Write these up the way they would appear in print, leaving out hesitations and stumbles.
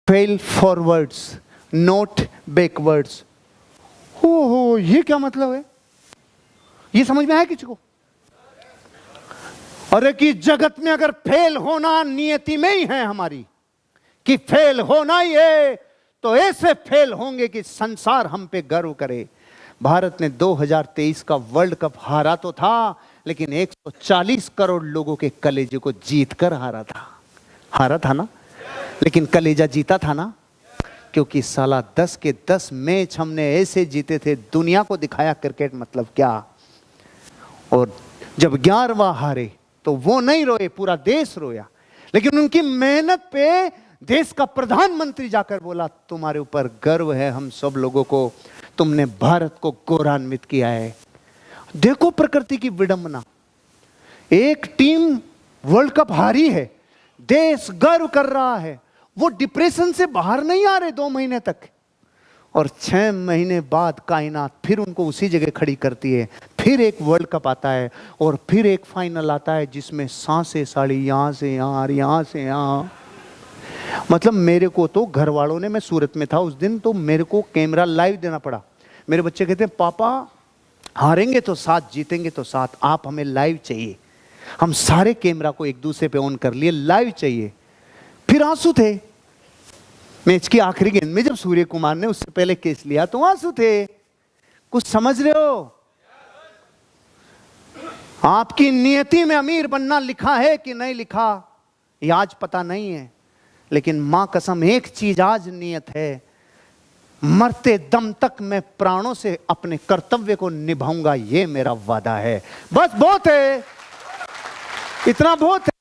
Fail forwards note backwards. हो ये क्या मतलब है? ये समझ में आया किसी को? अरे कि जगत में अगर फेल होना नियति में ही है हमारी, कि फेल होना ही है, तो ऐसे फेल होंगे कि संसार हम पे गर्व करे। भारत ने 2023 का वर्ल्ड कप हारा तो था, लेकिन 140 करोड़ लोगों के कलेजे को जीतकर हारा था ना, लेकिन कलेजा जीता था ना, क्योंकि साला 10 के 10 मैच हमने ऐसे जीते थे, दुनिया को दिखाया क्रिकेट मतलब क्या। और जब 11वां हारे तो वो नहीं रोए, पूरा देश रोया, लेकिन उनकी मेहनत पे देश का प्रधानमंत्री जाकर बोला तुम्हारे ऊपर गर्व है हम सब लोगों को, तुमने भारत को गौरवान्वित किया है। देखो प्रकृति की विडंबना, एक टीम वर्ल्ड कप हारी है, देश गर्व कर रहा है, वो डिप्रेशन से बाहर नहीं आ रहे 2 महीने तक, और 6 महीने बाद कायनात फिर उनको उसी जगह खड़ी करती है। फिर एक वर्ल्ड कप आता है और फिर एक फाइनल आता है जिसमें सांसें साड़ी यहां से यहां और यहां से यहां। मतलब मेरे को तो घर वालों ने, मैं सूरत में था उस दिन, तो मेरे को कैमरा लाइव देना पड़ा। मेरे बच्चे कहते हैं पापा हारेंगे तो साथ, जीतेंगे तो साथ, आप हमें लाइव चाहिए। हम सारे कैमरा को एक दूसरे पे ऑन कर लिए, लाइव चाहिए। फिर आंसू थे मैच की आखिरी गेंद में, जब सूर्य कुमार ने उससे पहले केस लिया तो आंसू थे। कुछ समझ रहे हो? आपकी नियति में अमीर बनना लिखा है कि नहीं लिखा ये आज पता नहीं है, लेकिन मां कसम एक चीज आज नियत है, मरते दम तक मैं प्राणों से अपने कर्तव्य को निभाऊंगा, ये मेरा वादा है। बस बहुत है, इतना बहुत है।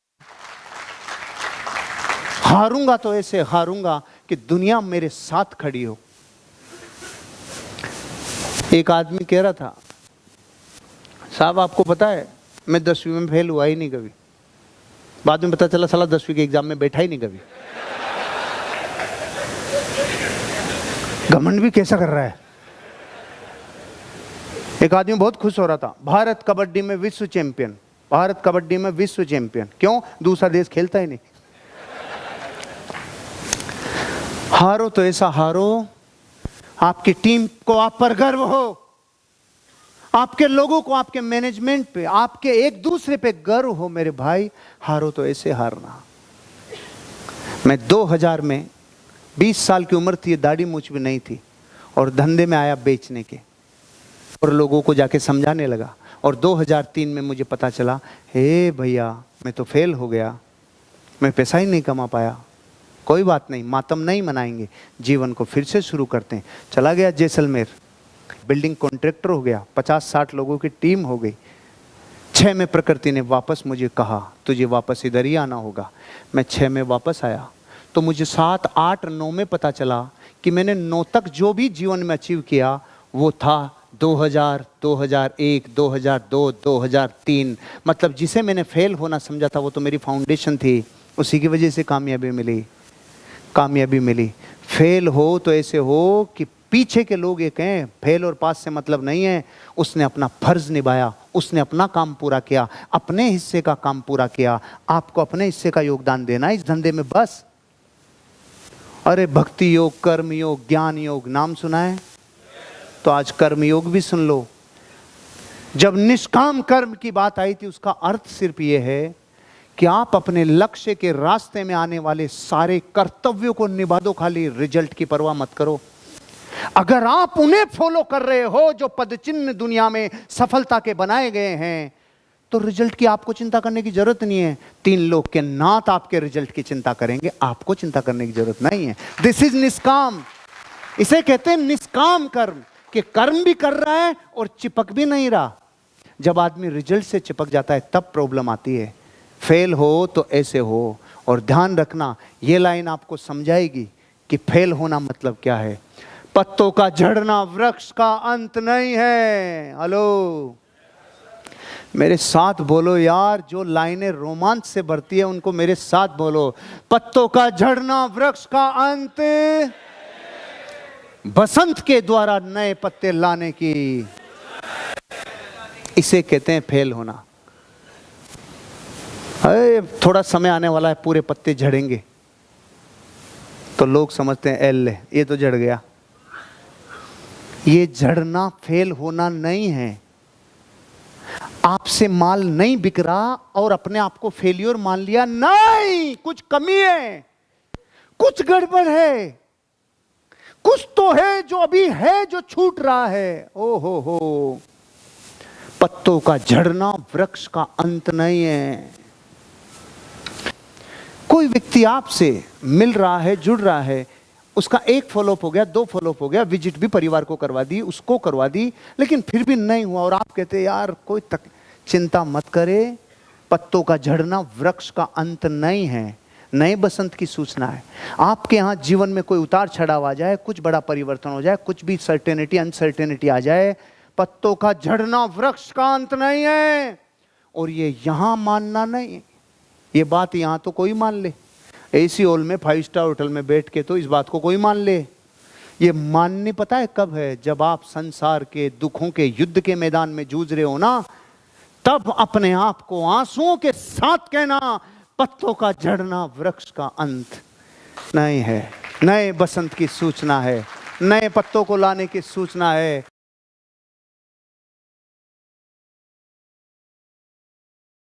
हारूंगा तो ऐसे हारूंगा कि दुनिया मेरे साथ खड़ी हो। एक आदमी कह रहा था साहब आपको पता है मैं 10वीं में फेल हुआ ही नहीं कभी। बाद में पता चला साला 10वीं के एग्जाम में बैठा ही नहीं कभी। घमंड भी कैसा कर रहा है। एक आदमी बहुत खुश हो रहा था, भारत कबड्डी में विश्व चैंपियन, भारत कबड्डी में विश्व चैंपियन। क्यों? दूसरा देश खेलता ही नहीं। हारो तो ऐसा हारो आपकी टीम को आप पर गर्व हो, आपके लोगों को, आपके मैनेजमेंट पे, आपके एक दूसरे पे गर्व हो मेरे भाई। हारो तो ऐसे हारना। मैं 2000 में 20 साल की उम्र थी, दाढ़ी मूछ भी नहीं थी, और धंधे में आया बेचने के, और लोगों को जाके समझाने लगा। और 2003 में मुझे पता चला हे भैया मैं तो फेल हो गया, मैं पैसा ही नहीं कमा पाया। कोई बात नहीं, मातम नहीं मनाएंगे, जीवन को फिर से शुरू करते हैं। चला गया जैसलमेर, बिल्डिंग कॉन्ट्रैक्टर हो गया, 50-60 लोगों की टीम हो गई। 6 में प्रकृति ने वापस मुझे कहा तुझे वापस इधर ही आना होगा। मैं 6 में वापस आया तो मुझे 7, 8, 9 में पता चला कि मैंने 9 तक जो भी जीवन में अचीव किया वो था 2000, 2001, 2002, 2003। मतलब जिसे मैंने फेल होना समझा था वो तो मेरी फाउंडेशन थी, उसी की वजह से कामयाबी मिली। फेल हो तो ऐसे हो कि पीछे के लोग ये कहें फेल और पास से मतलब नहीं है, उसने अपना फर्ज निभाया, उसने अपना काम पूरा किया, अपने हिस्से का काम पूरा किया। आपको अपने हिस्से का योगदान देना इस धंधे में बस। अरे भक्ति योग, कर्म योग, ज्ञान योग नाम सुना है? तो आज कर्म योग भी सुन लो। जब निष्काम कर्म की बात आई थी उसका अर्थ सिर्फ ये है कि आप अपने लक्ष्य के रास्ते में आने वाले सारे कर्तव्यों को निभा दो, खाली रिजल्ट की परवाह मत करो। अगर आप उन्हें फॉलो कर रहे हो जो पदचिन्ह दुनिया में सफलता के बनाए गए हैं, तो रिजल्ट की आपको चिंता करने की जरूरत नहीं है। 3 लोग के नाथ आपके रिजल्ट की चिंता करेंगे, आपको चिंता करने की जरूरत नहीं है। दिस इज निष्काम। इसे कहते हैं निष्काम कर्म, कि कर्म भी कर रहा है और चिपक भी नहीं रहा। जब आदमी रिजल्ट से चिपक जाता है तब प्रॉब्लम आती है। फेल हो तो ऐसे हो। और ध्यान रखना, ये लाइन आपको समझाएगी कि फेल होना मतलब क्या है। पत्तों का झड़ना वृक्ष का अंत नहीं है। हेलो, मेरे साथ बोलो यार, जो लाइनें रोमांच से भरती है उनको मेरे साथ बोलो। पत्तों का झड़ना वृक्ष का अंत, बसंत के द्वारा नए पत्ते लाने की, इसे कहते हैं फेल होना। अरे थोड़ा समय आने वाला है, पूरे पत्ते झड़ेंगे, तो तो लोग समझते हैं एल ये तो झड़ गया। ये झड़ना फेल होना नहीं है। आपसे माल नहीं बिक रहा और अपने आप को फेलियर मान लिया, नहीं, कुछ कमी है, कुछ गड़बड़ है, कुछ तो है जो अभी है जो छूट रहा है। ओ हो, पत्तों का झड़ना वृक्ष का अंत नहीं है। कोई व्यक्ति आपसे मिल रहा है, जुड़ रहा है, उसका एक फॉलोअप हो गया, 2 फॉलोअप हो गया, विजिट भी परिवार को करवा दी, उसको करवा दी, लेकिन फिर भी नहीं हुआ, और आप कहते यार कोई चिंता मत करे, पत्तों का झड़ना वृक्ष का अंत नहीं है, नए बसंत की सूचना है। आपके यहां जीवन में कोई उतार चढ़ाव आ जाए, कुछ बड़ा परिवर्तन हो जाए, कुछ भी सर्टेनिटी अनसर्टेनिटी आ जाए, पत्तों का झड़ना वृक्ष का अंत नहीं है। और ये यहां मानना नहीं, ये बात यहां तो कोई मान ले, एसी हॉल में 5 स्टार होटल में बैठ के तो इस बात को कोई मान ले। ये मानने पता है कब है? जब आप संसार के दुखों के युद्ध के मैदान में जूझ रहे हो ना, तब अपने आप को आंसुओं के साथ कहना, पत्तों का झड़ना वृक्ष का अंत नहीं है, नए बसंत की सूचना है, नए पत्तों को लाने की सूचना है।